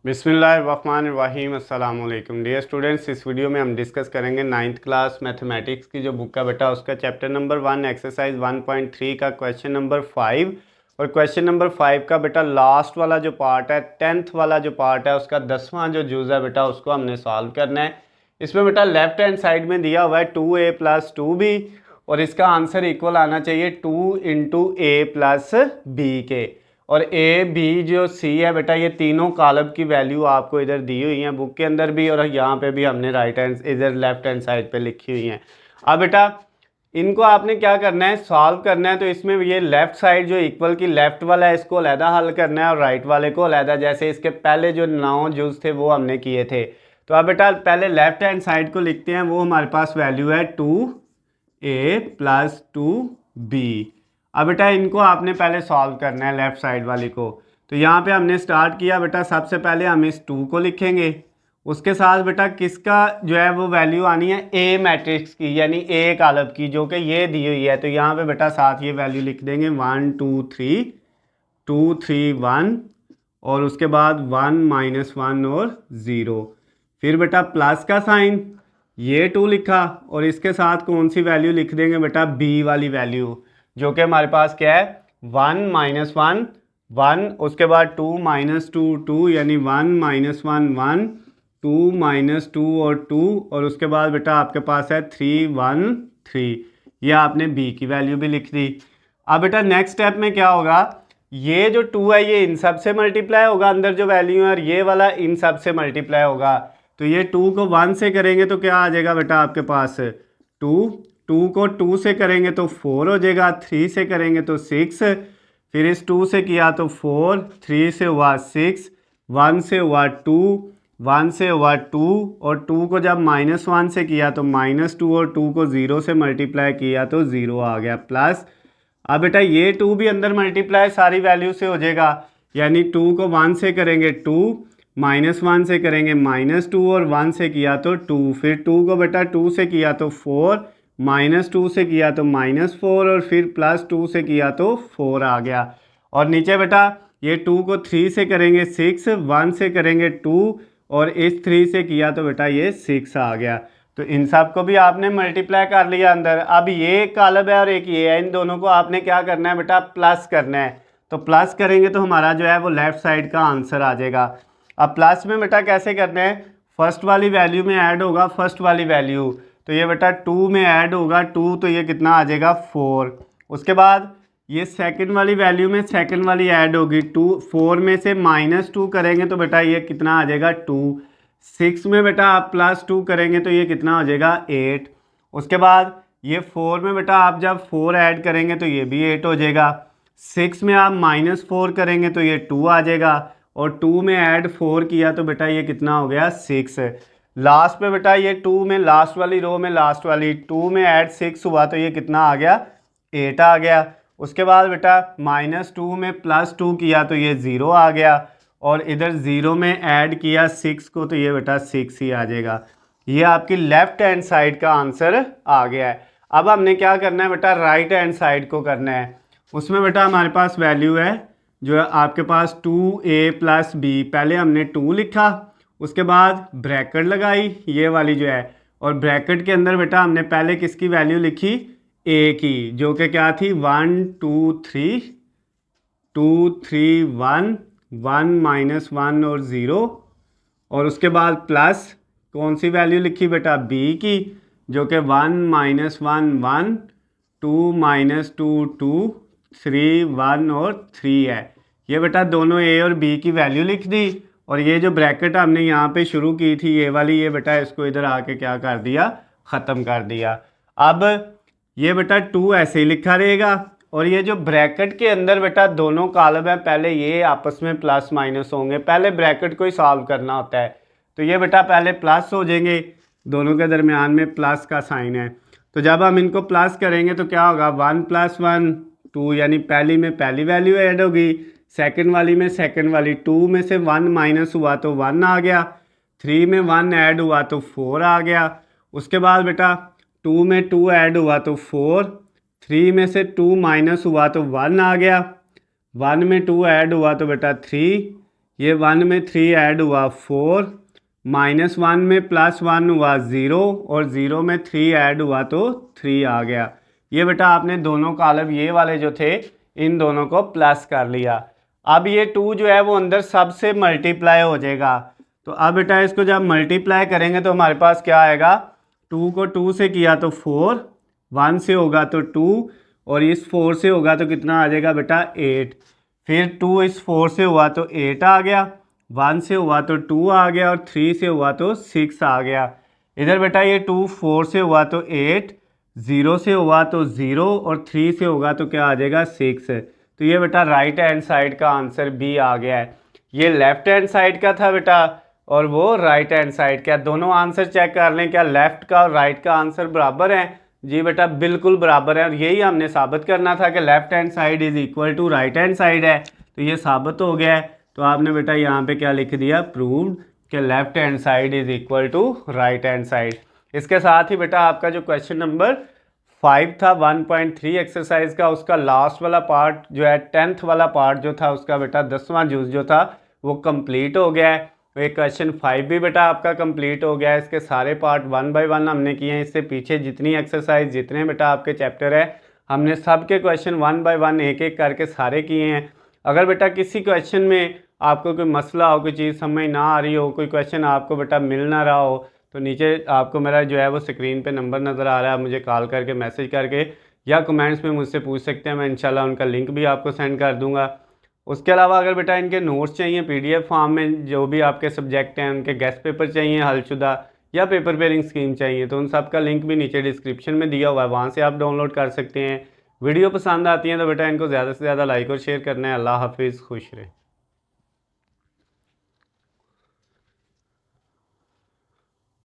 बिस्मिल्लाहिर्रहमानिर्रहीम अस्सलाम वालेकुम डियर स्टूडेंट्स। इस वीडियो में हम डिस्कस करेंगे 9th क्लास मैथमेटिक्स की जो बुक का बेटा उसका चैप्टर नंबर 1 एक्सरसाइज 1.3 का क्वेश्चन नंबर 5 और क्वेश्चन नंबर 5 का बेटा लास्ट वाला जो पार्ट है 10th वाला जो पार्ट है उसका 10वां जो जुज़ है बेटा उसको हमने सॉल्व करना है। इसमें बेटा लेफ्ट हैंड साइड में दिया हुआ है 2a + 2b और इसका आंसर इक्वल आना चाहिए 2 × a + b के। और ए बी जो सी है बेटा ये तीनों कॉलम की वैल्यू आपको इधर दी हुई है बुक के अंदर भी और यहाँ पे भी हमने राइट हैंड इधर लेफ्ट हैंड साइड पे लिखी हुई हैं। अब बेटा इनको आपने क्या करना है, सॉल्व करना है। तो इसमें ये लेफ्ट साइड जो इक्वल की लेफ्ट वाला है इसको अलहदा हल करना है और राइट वाले को अलहदा, जैसे इसके पहले जो 9 जुज थे वो हमने किए थे। तो अब बेटा पहले लेफ्ट हैंड साइड को लिखते हैं, वो हमारे पास वैल्यू है 2a + 2b। अब बेटा इनको आपने पहले सॉल्व करना है लेफ्ट साइड वाली को। तो यहाँ पे हमने स्टार्ट किया बेटा, सबसे पहले हम इस 2 को लिखेंगे, उसके साथ बेटा किसका जो है वो वैल्यू आनी है ए मैट्रिक्स की, यानी ए कॉलम की जो कि ये दी हुई है। तो यहाँ पे बेटा साथ ये वैल्यू लिख देंगे 1 2 3 2 3 1 और उसके बाद 1 -1 और 0। फिर बेटा प्लस का साइन, ये 2 लिखा और इसके साथ कौन सी वैल्यू लिख देंगे बेटा, बी वाली वैल्यू जो कि हमारे पास क्या है 1 -1 1, उसके बाद 2 -2 2 यानी 1 -1 1 2 -2 और 2 और उसके बाद बेटा आपके पास है 3 1 3। ये आपने b की वैल्यू भी लिख दी। अब बेटा नेक्स्ट स्टेप में क्या होगा, ये जो 2 है ये इन सब से मल्टीप्लाई होगा अंदर जो वैल्यू है और ये वाला इन सब से मल्टीप्लाई होगा। तो ये 2 को 1 से करेंगे तो क्या आ जाएगा बेटा आपके पास 2, 2 को 2 से करेंगे तो 4 हो जाएगा, 3 से करेंगे तो 6, फिर इस 2 से किया तो 4, 3 से हुआ 6, 1 से हुआ 2, 1 से हुआ 2 और 2 को जब -1 से किया तो -2 और 2 को 0 से मल्टीप्लाई किया तो 0 आ गया प्लस। अब बेटा ये 2 भी अंदर मल्टीप्लाई सारी वैल्यू से हो जाएगा, यानी 2 को 1 से करेंगे 2, -1 से करेंगे -2 और 1 से किया तो 2, फिर 2 को बेटा 2 से किया तो 4, -2 से किया तो -4 और फिर +2 से किया तो 4 आ गया। और नीचे बेटा ये 2 को 3 से करेंगे 6, 1 से करेंगे 2 और इस 3 से किया तो बेटा ये 6 आ गया। तो इन सब को भी आपने मल्टीप्लाई कर लिया अंदर। अब ये एक कॉलम है और एक ये है, इन दोनों को आपने क्या करना है बेटा, प्लस करना है। तो प्लस करेंगे तो हमारा जो है वो लेफ्ट साइड का आंसर आ जाएगा। अब प्लस में बेटा कैसे करना है, फर्स्ट वाली वैल्यू में ऐड होगा फर्स्ट वाली वैल्यू, तो ये बेटा 2 में ऐड होगा 2 तो ये कितना आ जाएगा 4। उसके बाद ये सेकंड वाली वैल्यू में सेकंड वाली ऐड होगी 2, 4 में से -2 करेंगे तो बेटा ये कितना आ जाएगा 2, 6 में बेटा आप +2 करेंगे तो ये कितना हो जाएगा 8। उसके बाद ये 4 में बेटा आप जब 4 ऐड करेंगे तो ये भी 8 हो जाएगा, 6 में आप -4 करेंगे तो ये 2 आ जाएगा और 2 में ऐड 4 किया तो बेटा ये कितना हो गया 6। लास्ट में बेटा ये 2 में लास्ट वाली रो में लास्ट वाली 2 में ऐड 6 हुआ तो ये कितना आ गया 8 आ गया। उसके बाद बेटा -2 में +2 किया तो ये 0 आ गया और इधर 0 में ऐड किया 6 को तो ये बेटा 6 ही आ जाएगा। ये आपकी लेफ्ट हैंड साइड का आंसर आ गया है। अब हमने क्या करना है बेटा, राइट हैंड साइड को करना है। उसमें बेटा हमारे पास वैल्यू है जो है आपके पास 2a + b, पहले हमने 2 लिखा, उसके बाद ब्रैकेट लगाई ये वाली जो है, और ब्रैकेट के अंदर बेटा हमने पहले किसकी वैल्यू लिखी, a की, जो कि क्या थी 1 2 3 2 3 1 1 -1 और 0 और उसके बाद प्लस कौन सी वैल्यू लिखी बेटा b की, जो कि 1 -1 1 2 -2 2 3 1 और 3 है। ये बेटा दोनों a और b की वैल्यू लिख दी और ये जो ब्रैकेट हमने यहाँ पे शुरू की थी ये वाली, ये बेटा इसको इधर आके क्या कर दिया, ख़त्म कर दिया। अब ये बेटा 2 ऐसे ही लिखा रहेगा और ये जो ब्रैकेट के अंदर बेटा दोनों कॉलम है पहले ये आपस में प्लस माइनस होंगे, पहले ब्रैकेट को ही सॉल्व करना होता है। तो ये बेटा पहले प्लस हो जाएंगे, दोनों के दरमियान में प्लस का साइन है। तो जब हम इनको प्लस करेंगे तो क्या होगा 1 + 1 2, यानी पहली में पहली वैल्यू ऐड होगी, सेकंड वाली में सेकंड वाली, 2 में से 1 माइनस हुआ तो 1 आ गया, 3 में 1 ऐड हुआ तो 4 आ गया। उसके बाद बेटा 2 में 2 ऐड हुआ तो 4, 3 में से 2 माइनस हुआ तो 1 आ गया, 1 में 2 ऐड हुआ तो बेटा 3, ये 1 में 3 ऐड हुआ 4, -1 में +1 हुआ 0 और 0 में 3 ऐड हुआ तो 3 आ गया। ये बेटा आपने दोनों कॉलम ये वाले जो थे इन दोनों को प्लस कर लिया। अब ये 2 जो है वो अंदर सबसे मल्टीप्लाई हो जाएगा। तो अब बेटा इसको जब मल्टीप्लाई करेंगे तो हमारे पास क्या आएगा, 2 को 2 से किया तो 4, 1 से होगा तो 2 और इस 4 से होगा तो कितना आ जाएगा बेटा 8। फिर 2 इस 4 से हुआ तो 8 आ गया, 1 से हुआ तो 2 आ गया और 3 से हुआ तो 6 आ गया। इधर बेटा ये 2 4 से हुआ तो 8, 0 से हुआ तो 0 और 3 से होगा तो क्या आ जाएगा 6। तो ये बेटा राइट हैंड साइड का आंसर बी आ गया है। ये लेफ्ट हैंड साइड का था बेटा और वो राइट हैंड साइड का। दोनों आंसर चेक कर लें, क्या लेफ्ट का और राइट का आंसर बराबर है? जी बेटा बिल्कुल बराबर है और यही हमने साबित करना था कि left hand side is equal to right hand side है। तो ये साबित हो गया है। तो आपने बेटा यहाँ पे क्या लिख दिया, प्रूव्ड कि left hand side is equal to right hand side. इसके साथ ही बेटा आपका जो क्वेश्चन नंबर 5 था 1.3 एक्सरसाइज का, उसका लास्ट वाला पार्ट जो है 10th वाला पार्ट जो था उसका बेटा 10वां जूस जो था वो कंप्लीट हो गया है। ये क्वेश्चन 5 भी बेटा आपका कंप्लीट हो गया है। इसके सारे पार्ट 1 बाय 1 हमने किए हैं। इससे पीछे जितनी एक्सरसाइज जितने बेटा आपके चैप्टर है हमने सब के क्वेश्चन 1 बाय 1 एक एक करके सारे किए हैं। अगर बेटा किसी क्वेश्चन में आपको कोई मसला हो, कोई चीज़ समझ ना आ रही हो, कोई क्वेश्चन आपको बेटा मिल ना रहा हो, तो नीचे आपको मेरा जो है वो स्क्रीन पे नंबर नज़र आ रहा है, आप मुझे कॉल करके मैसेज करके या कमेंट्स में मुझसे पूछ सकते हैं। मैं इंशाल्लाह उनका लिंक भी आपको सेंड कर दूंगा। उसके अलावा अगर बेटा इनके नोट्स चाहिए PDF फॉर्म में, जो भी आपके सब्जेक्ट हैं उनके गेस्ट पेपर चाहिए हलशुदा या पेपर पेयरिंग स्कीम चाहिए, तो उन सब का लिंक भी नीचे डिस्क्रिप्शन में दिया हुआ है, वहाँ से आप डाउनलोड कर सकते हैं। वीडियो पसंद आती है तो बेटा इनको ज़्यादा से ज़्यादा लाइक और शेयर करना है। अल्लाह हाफिज़, खुश रहे।